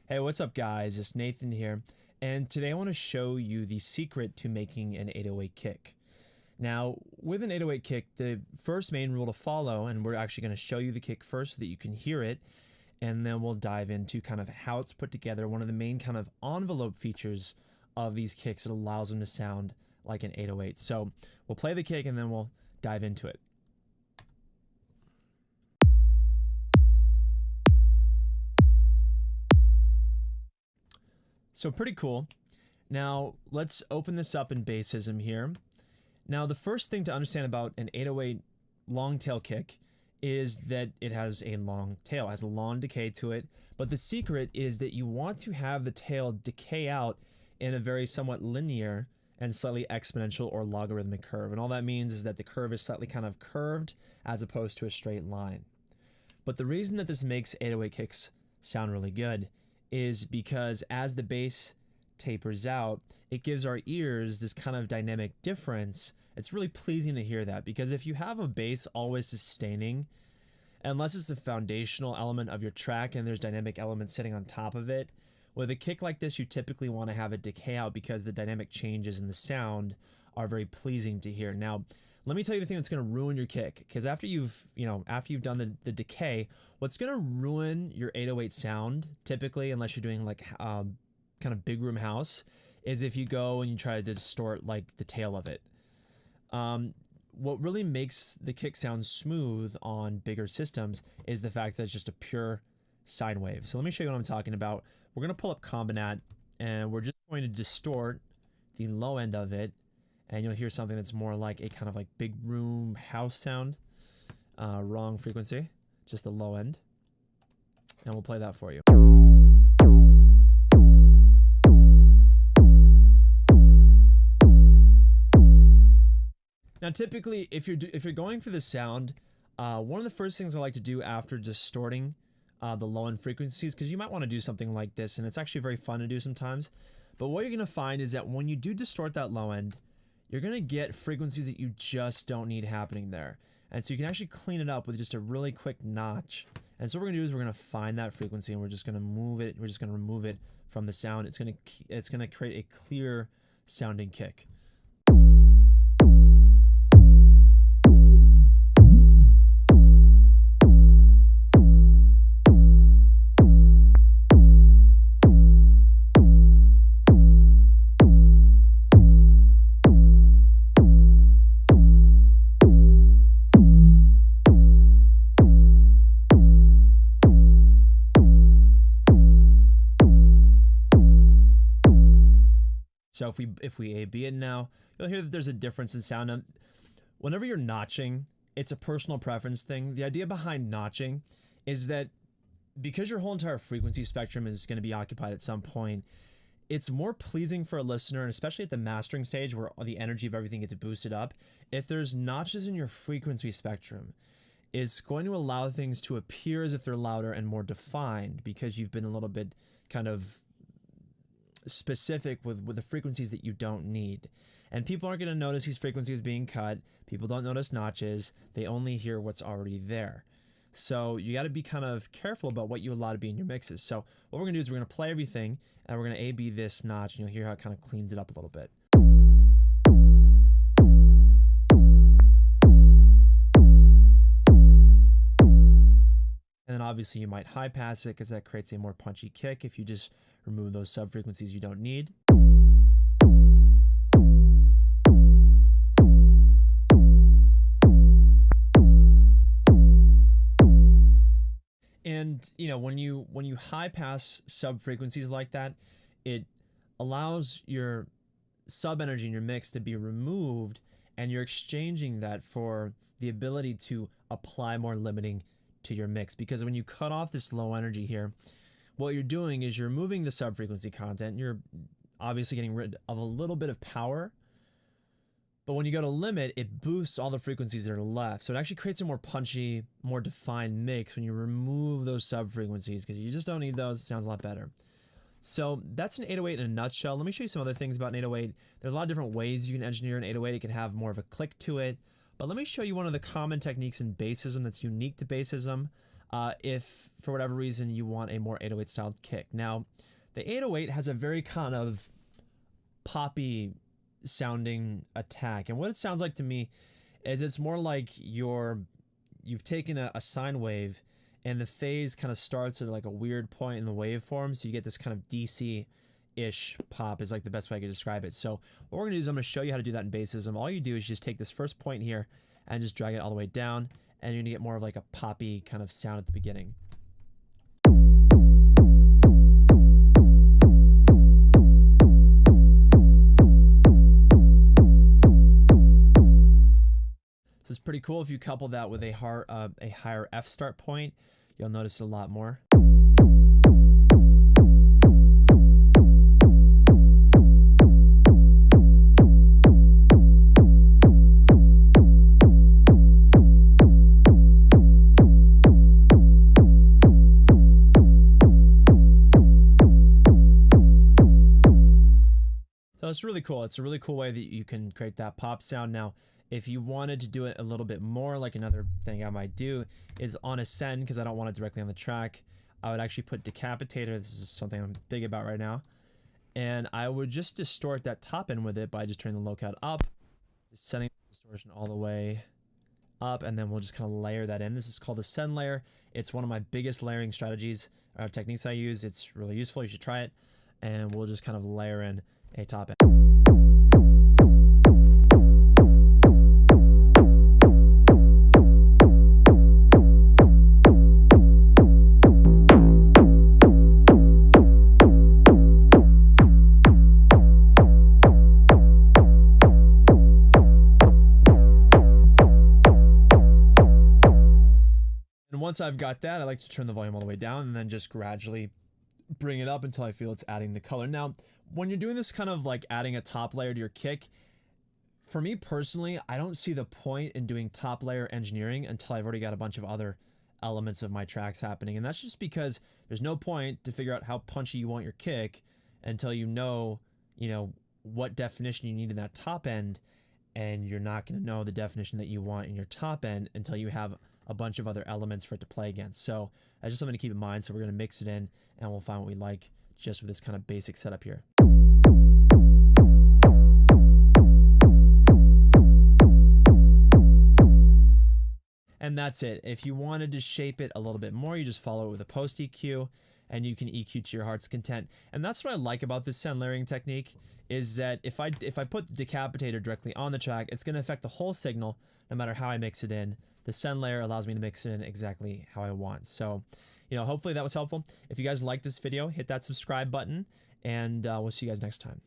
Hey, what's up guys? It's Nathan here, and today I want to show you the secret to making an 808 kick. Now, with an 808 kick, the first main rule to follow, and we're actually going to show you the kick first so that you can hear it, and then we'll dive into kind of how it's put together. One of the main kind of envelope features of these kicks, it allows them to sound like an 808. So we'll play the kick and then we'll dive into it. So pretty cool. Now let's open this up in Bazzism here. Now the first thing to understand about an 808 long tail kick is that it has a long tail, has a long decay to it, but the secret is that you want to have the tail decay out in a very somewhat linear and slightly exponential or logarithmic curve. And all that means is that the curve is slightly kind of curved as opposed to a straight line. But the reason that this makes 808 kicks sound really good is because as the bass tapers out, it gives our ears this kind of dynamic difference. It's really pleasing to hear that, because if you have a bass always sustaining, unless it's a foundational element of your track and there's dynamic elements sitting on top of it, with a kick like this you typically want to have it decay out because the dynamic changes in the sound are very pleasing to hear. Now let me tell you the thing that's going to ruin your kick, because after you've done the decay, what's going to ruin your 808 sound typically, unless you're doing like kind of big room house, is if you go and you try to distort like the tail of it. What really makes the kick sound smooth on bigger systems is the fact that it's just a pure sine wave. So let me show you what I'm talking about. We're going to pull up Combinat and we're just going to distort the low end of it, and you'll hear something that's more like a kind of like big room house sound. Wrong frequency, just the low end. And we'll play that for you. Now typically if you're going through the sound, one of the first things I like to do after distorting the low end frequencies, because you might want to do something like this, and it's actually very fun to do sometimes, but what you're going to find is that when you do distort that low end, you're going to get frequencies that you just don't need happening there. And so you can actually clean it up with just a really quick notch. And so what we're going to do is we're going to find that frequency and we're just going to move it. We're just going to remove it from the sound. It's going to create a clear sounding kick. So if we A-B it now, you'll hear that there's a difference in sound. Now, whenever you're notching, it's a personal preference thing. The idea behind notching is that because your whole entire frequency spectrum is going to be occupied at some point, it's more pleasing for a listener, and especially at the mastering stage where the energy of everything gets boosted up, if there's notches in your frequency spectrum, it's going to allow things to appear as if they're louder and more defined, because you've been a little bit kind of specific with the frequencies that you don't need. And people aren't going to notice these frequencies being cut. People don't notice notches. They only hear what's already there. So you got to be kind of careful about what you allow to be in your mixes. So what we're going to do is we're going to play everything and we're going to A-B this notch, and you'll hear how it kind of cleans it up a little bit. And then obviously you might high pass it because that creates a more punchy kick if you just remove those sub frequencies you don't need. And you know, when you high pass sub frequencies like that, it allows your sub energy in your mix to be removed, and you're exchanging that for the ability to apply more limiting to your mix. Because when you cut off this low energy here, what you're doing is you're removing the sub frequency content. You're obviously getting rid of a little bit of power, but when you go to limit, it boosts all the frequencies that are left. So it actually creates a more punchy, more defined mix when you remove those sub frequencies, because you just don't need those. It sounds a lot better. So that's an 808 in a nutshell. Let me show you some other things about an 808. There's a lot of different ways you can engineer an 808. It can have more of a click to it. But let me show you one of the common techniques in Bazzism that's unique to Bazzism. if for whatever reason you want a more 808 styled kick. Now, the 808 has a very kind of poppy sounding attack, and what it sounds like to me is it's more like you've taken a sine wave and the phase kind of starts at like a weird point in the waveform, so you get this kind of DC-ish pop is like the best way I could describe it. So what we're gonna do is I'm gonna show you how to do that in Bazzism. All you do is just take this first point here and just drag it all the way down, and you're gonna get more of like a poppy kind of sound at the beginning. So it's pretty cool. If you couple that with a higher F start point, you'll notice a lot more. So it's really cool. It's a really cool way that you can create that pop sound. Now, if you wanted to do it a little bit more, like another thing I might do is on ascend, because I don't want it directly on the track, I would actually put decapitator. This is something I'm big about right now. And I would just distort that top end with it by just turning the low cut up, just setting the distortion all the way up, and then we'll just kind of layer that in. This is called the send layer. It's one of my biggest layering strategies or techniques I use. It's really useful. You should try it. And we'll just kind of layer in a top end. And once I've got that, I like to turn the volume all the way down and then just gradually bring it up until I feel it's adding the color. Now, when you're doing this kind of like adding a top layer to your kick, for me personally, I don't see the point in doing top layer engineering until I've already got a bunch of other elements of my tracks happening. And that's just because there's no point to figure out how punchy you want your kick until you know what definition you need in that top end, and you're not going to know the definition that you want in your top end until you have a bunch of other elements for it to play against. So that's just something to keep in mind. So we're going to mix it in and we'll find what we like just with this kind of basic setup here. And that's it. If you wanted to shape it a little bit more, you just follow it with a post EQ and you can EQ to your heart's content. And that's what I like about this send layering technique, is that if I put the decapitator directly on the track, it's going to affect the whole signal no matter how I mix it in. The send layer allows me to mix it in exactly how I want. So, hopefully that was helpful. If you guys like this video, hit that subscribe button, and we'll see you guys next time.